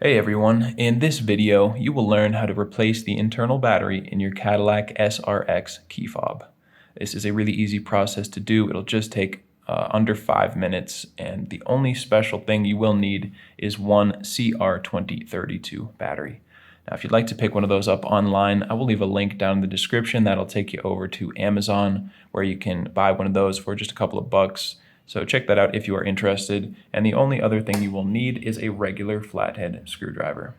Hey everyone, in this video you will learn how to replace the internal battery in your Cadillac SRX key fob. This is a really easy process to do. It'll just take under 5 minutes, and the only special thing you will need is one CR2032 battery. Now if you'd like to pick one of those up online, I will leave a link down in the description that'll take you over to Amazon where you can buy one of those for just a couple of bucks. So check that out if you are interested, and the only other thing you will need is a regular flathead screwdriver.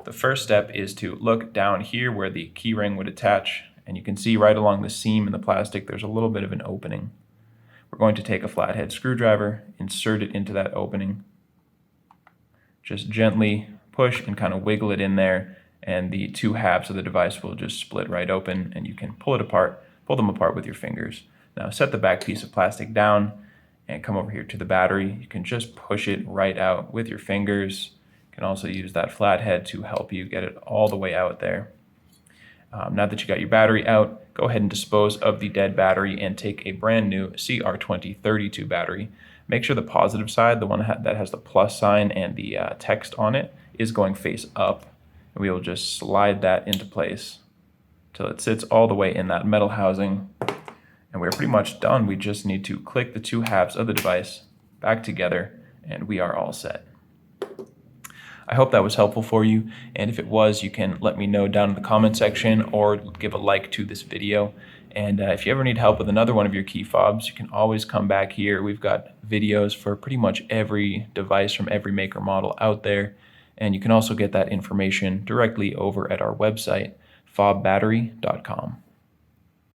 The first step is to look down here where the key ring would attach, and you can see right along the seam in the plastic there's a little bit of an opening. We're going to take a flathead screwdriver, insert it into that opening, just gently push and kind of wiggle it in there, and the two halves of the device will just split right open, and you can pull them apart with your fingers. Now set the back piece of plastic down and come over here to the battery. You can just push it right out with your fingers. You can also use that flathead to help you get it all the way out there. Now that you got your battery out, go ahead and dispose of the dead battery and take a brand new CR2032 battery. Make sure the positive side, the one that has the plus sign and the text on it, is going face up. And we will just slide that into place till it sits all the way in that metal housing. And we're pretty much done. We just need to click the two halves of the device back together, and we are all set. I hope that was helpful for you, and if it was, you can let me know down in the comment section or give a like to this video. And if you ever need help with another one of your key fobs, you can always come back here. We've got videos for pretty much every device from every maker model out there, and you can also get that information directly over at our website, fobbattery.com.